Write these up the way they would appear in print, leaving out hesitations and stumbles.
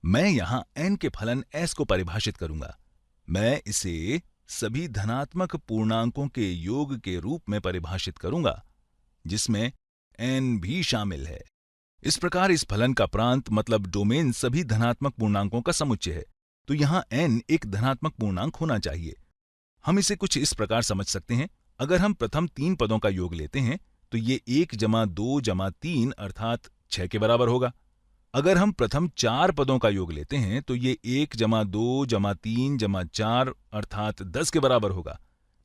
मैं यहां n के फलन s को परिभाषित करूंगा। मैं इसे सभी धनात्मक पूर्णांकों के योग के रूप में परिभाषित करूंगा, जिसमें n भी शामिल है। इस प्रकार इस फलन का प्रांत मतलब डोमेन सभी धनात्मक पूर्णांकों का समुच्चय है, तो यहां n एक धनात्मक पूर्णांक होना चाहिए। हम इसे कुछ इस प्रकार समझ सकते हैं। अगर हम प्रथम 3 पदों का योग लेते हैं तो ये 1 जमा 2 जमा 3 अर्थात 6 के बराबर होगा। अगर हम प्रथम 4 पदों का योग लेते हैं तो ये 1 जमा 2 जमा 3 जमा 4 अर्थात 10 के बराबर होगा।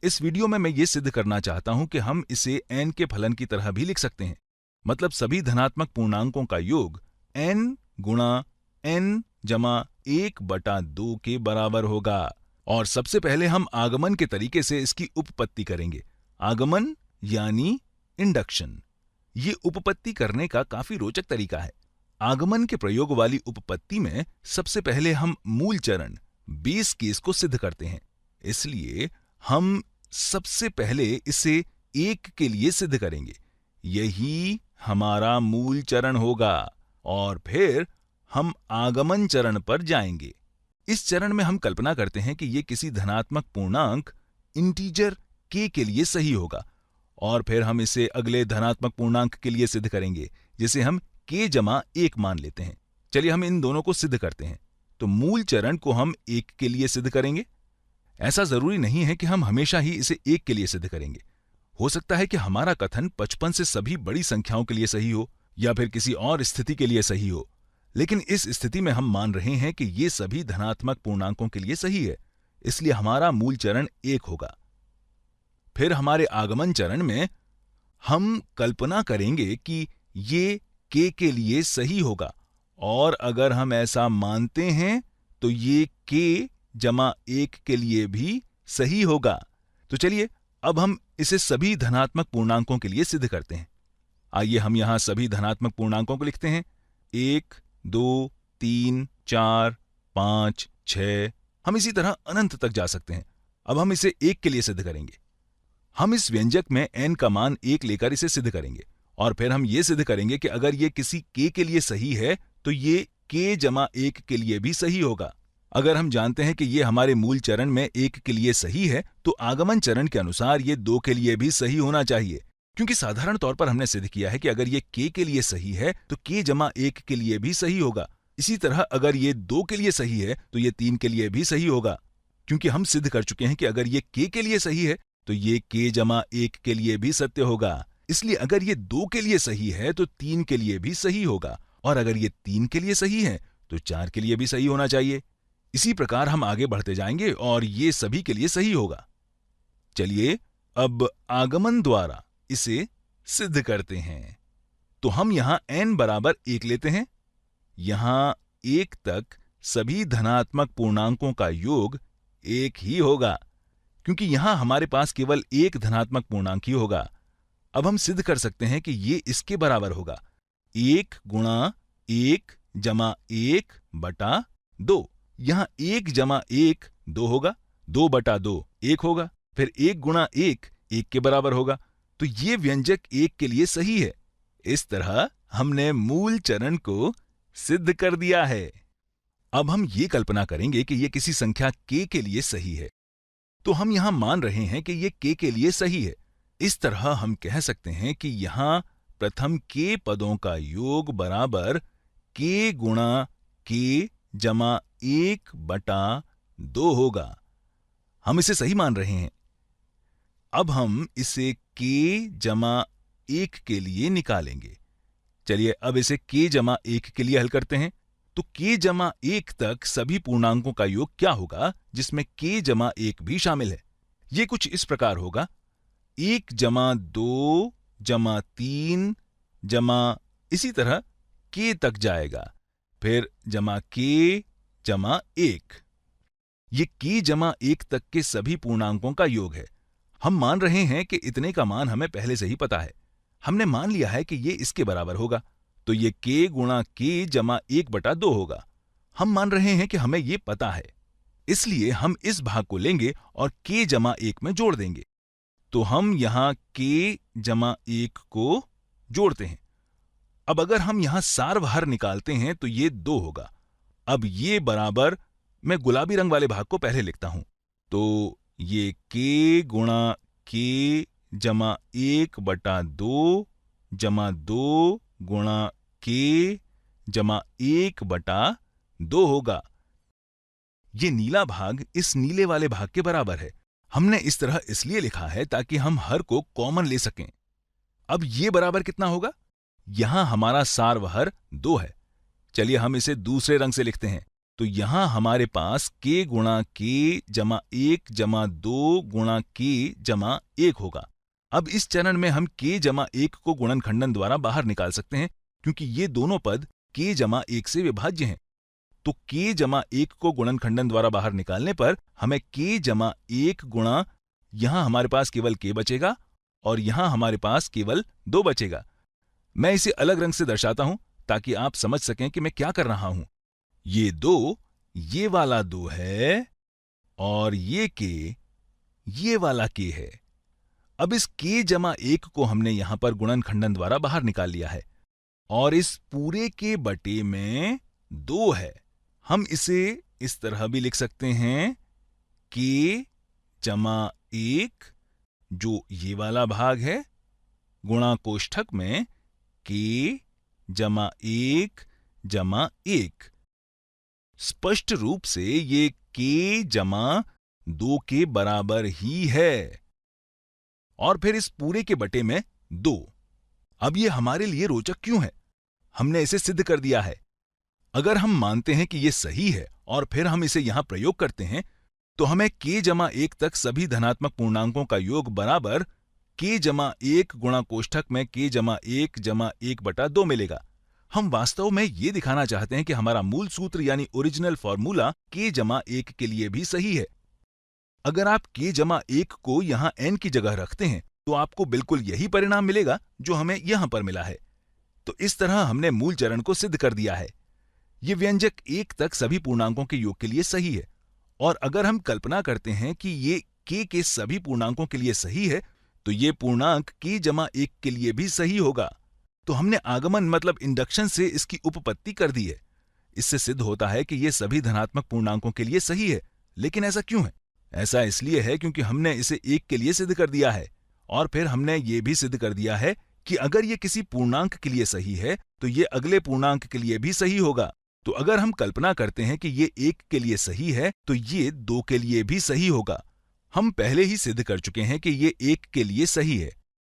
इस वीडियो में मैं ये सिद्ध करना चाहता हूं कि हम इसे n के फलन की तरह भी लिख सकते हैं, मतलब सभी धनात्मक पूर्णांकों का योग n गुणा n जमा 1/2 के बराबर होगा। और सबसे पहले हम आगमन के तरीके से इसकी उपपत्ति करेंगे। आगमन यानी इंडक्शन। ये उपपत्ति करने का काफी रोचक तरीका है। आगमन के प्रयोग वाली उपपत्ति में सबसे पहले हम मूल चरण बेस केस को सिद्ध करते हैं, इसलिए हम सबसे पहले इसे 1 के लिए सिद्ध करेंगे। यही हमारा मूल चरण होगा और फिर हम आगमन चरण पर जाएंगे। इस चरण में हम कल्पना करते हैं कि यह किसी धनात्मक पूर्णांक इंटीजर k के लिए सही होगा और फिर हम इसे अगले धनात्मक पूर्णांक के लिए सिद्ध करेंगे, जिसे हम k जमा 1 मान लेते हैं। चलिए हम इन दोनों को सिद्ध करते हैं। तो मूल चरण को हम 1 के लिए सिद्ध करेंगे। ऐसा जरूरी नहीं है कि हम हमेशा ही इसे 1 के लिए सिद्ध करेंगे। हो सकता है कि हमारा कथन 55 से सभी बड़ी संख्याओं के लिए सही हो या फिर किसी और स्थिति के लिए सही हो, लेकिन इस स्थिति में हम मान रहे हैं कि ये सभी धनात्मक पूर्णांकों के लिए सही है, इसलिए हमारा मूल चरण 1 होगा। फिर हमारे आगमन चरण में हम कल्पना करेंगे कि ये k के लिए सही होगा और अगर हम ऐसा मानते हैं तो ये k जमा 1 के लिए भी सही होगा। तो चलिए अब हम इसे सभी धनात्मक पूर्णांकों के लिए सिद्ध करते हैं। आइए हम यहां सभी धनात्मक पूर्णांकों को लिखते हैं। 1 2 3 4 5 6। हम इसी तरह अनंत तक जा सकते हैं। अब हम इसे 1 के लिए सिद्ध करेंगे। हम इस व्यंजक में n का मान 1 लेकर इसे सिद्ध करेंगे और फिर हम ये सिद्ध करेंगे कि अगर ये किसी k के लिए सही है तो ये k जमा 1 के लिए भी सही होगा। अगर हम जानते हैं कि ये हमारे मूल चरण में 1 के लिए सही है तो आगमन चरण के अनुसार ये 2 के लिए भी सही होना चाहिए, क्योंकि साधारण तौर पर हमने सिद्ध किया है कि अगर ये k के लिए सही है तो k जमा 1 के लिए भी सही होगा। इसी तरह अगर ये 2 के लिए सही है तो ये 3 के लिए भी सही होगा, क्योंकि हम सिद्ध कर चुके हैं कि अगर ये k के लिए सही है तो ये k जमा 1 के लिए भी सत्य होगा। इसलिए अगर ये 2 के लिए सही है तो 3 के लिए भी सही होगा, और अगर ये 3 के लिए सही है तो 4 के लिए भी सही होना चाहिए। इसी प्रकार हम आगे बढ़ते जाएंगे और ये सभी के लिए सही होगा। चलिए अब आगमन द्वारा इसे सिद्ध करते हैं। तो हम यहां n बराबर 1 लेते हैं। यहां 1 तक सभी धनात्मक पूर्णांकों का योग 1 ही होगा, क्योंकि यहां हमारे पास केवल एक धनात्मक पूर्णांक ही होगा। अब हम सिद्ध कर सकते हैं कि ये इसके बराबर होगा 1 गुणा 1 जमा 1/2। यहां 1 जमा 1 2 होगा, 2/2 1 होगा, फिर 1 गुणा 1 1 के बराबर होगा। तो ये व्यंजक 1 के लिए सही है। इस तरह हमने मूल चरण को सिद्ध कर दिया है। अब हम ये कल्पना करेंगे कि ये किसी संख्या k के लिए सही है, तो हम यहां मान रहे हैं कि ये k के लिए सही है। इस तरह हम कह सकते हैं कि यहां प्रथम k पदों का योग बराबर k गुणा k जमा 1/2 होगा। हम इसे सही मान रहे हैं। अब हम इसे k जमा 1 के लिए निकालेंगे। चलिए अब इसे k जमा 1 के लिए हल करते हैं। तो k जमा 1 तक सभी पूर्णांकों का योग क्या होगा, जिसमें k जमा 1 भी शामिल है। ये कुछ इस प्रकार होगा 1 जमा 2 जमा 3 जमा इसी तरह k तक जाएगा, फिर जमा k जमा 1। ये k जमा 1 तक के सभी पूर्णांकों का योग है। हम मान रहे हैं कि इतने का मान हमें पहले से ही पता है। हमने मान लिया है कि ये इसके बराबर होगा, तो ये k गुणा k जमा 1/2 होगा। हम मान रहे हैं कि हमें ये पता है, इसलिए हम इस भाग को लेंगे और k जमा 1 में जोड़ देंगे। तो हम यहां k जमा 1 को जोड़ते हैं। अब अगर हम यहां सार बाहर निकालते हैं तो ये 2 होगा अब ये बराबर, मैं गुलाबी रंग वाले भाग को पहले लिखता हूं, तो ये k गुणा k जमा 1/2 जमा 2 गुणा k जमा 1/2 होगा। ये नीला भाग इस नीले वाले भाग के बराबर है। हमने इस तरह इसलिए लिखा है ताकि हम हर को कॉमन ले सकें। अब ये बराबर कितना होगा? यहां हमारा सार्वहर 2 है। चलिए हम इसे दूसरे रंग से लिखते हैं। तो यहां हमारे पास k गुणा k जमा 1 जमा 2 गुणा k जमा 1 होगा। अब इस चरण में हम k जमा 1 को गुणनखंडन द्वारा बाहर निकाल सकते हैं, क्योंकि ये दोनों पद k जमा 1 से विभाज्य हैं। तो k जमा 1 को गुणनखंडन द्वारा बाहर निकालने पर हमें k जमा 1 गुणा, यहां हमारे पास केवल k बचेगा और यहां हमारे पास केवल 2 बचेगा। मैं इसे अलग रंग से दर्शाता हूं ताकि आप समझ सकें कि मैं क्या कर रहा हूं। ये 2, ये वाला 2 है और ये k, ये वाला k है। अब इस k जमा 1 को हमने यहां पर गुणनखंडन द्वारा बाहर निकाल लिया है और इस पूरे के बटे में 2 है। हम इसे इस तरह भी लिख सकते हैं, k जमा 1 जो ये वाला भाग है गुणा कोष्ठक में k जमा 1 जमा 1। स्पष्ट रूप से ये k जमा 2 के बराबर ही है और फिर इस पूरे के बटे में 2। अब ये हमारे लिए रोचक क्यों है? हमने इसे सिद्ध कर दिया है। अगर हम मानते हैं कि ये सही है और फिर हम इसे यहां प्रयोग करते हैं, तो हमें k जमा 1 तक सभी धनात्मक पूर्णांकों का योग बराबर k जमा 1 गुणा कोष्ठक में k जमा 1 जमा 1/2 मिलेगा। हम वास्तव में ये दिखाना चाहते हैं कि हमारा मूल सूत्र यानी ओरिजिनल फॉर्मूला k जमा 1 के लिए भी सही है। अगर आप k जमा 1 को यहां n की जगह रखते हैं तो आपको बिल्कुल यही परिणाम मिलेगा जो हमें यहां पर मिला है। तो इस तरह हमने मूल चरण को सिद्ध कर दिया है। ये व्यंजक 1 तक सभी पूर्णांकों के योग के लिए सही है और अगर हम कल्पना करते हैं कि ये k के सभी पूर्णांकों के लिए सही है, तो ये पूर्णांक k जमा 1 के लिए भी सही होगा। तो हमने आगमन मतलब इंडक्शन से इसकी उपपत्ति कर दी है। इससे सिद्ध होता है कि ये सभी धनात्मक पूर्णांकों के लिए सही है। लेकिन ऐसा क्यों है? ऐसा इसलिए है क्योंकि हमने इसे 1 के लिए सिद्ध कर दिया है और फिर हमने ये भी सिद्ध कर दिया है कि अगर ये किसी पूर्णांक के लिए सही है तो ये अगले पूर्णांक के लिए भी सही होगा। तो अगर हम कल्पना करते हैं कि ये 1 के लिए सही है तो ये 2 के लिए भी सही होगा। हम पहले ही सिद्ध कर चुके हैं कि ये 1 के लिए सही है,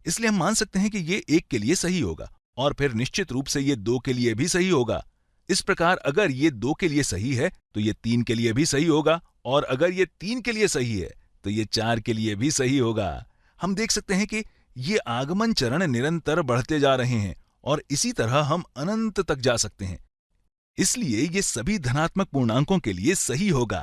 इसलिए हम मान सकते हैं कि ये 1 के लिए सही होगा और फिर निश्चित रूप से ये 2 के लिए भी सही होगा। इस प्रकार अगर ये 2 के लिए सही है तो ये 3 के लिए भी सही होगा और अगर ये 3 के लिए सही है तो ये 4 के लिए भी सही होगा। हम देख सकते हैं कि ये आगमन चरण निरंतर बढ़ते जा रहे हैं और इसी तरह हम अनंत तक जा सकते हैं। इसलिए ये सभी धनात्मक पूर्णांकों के लिए सही होगा।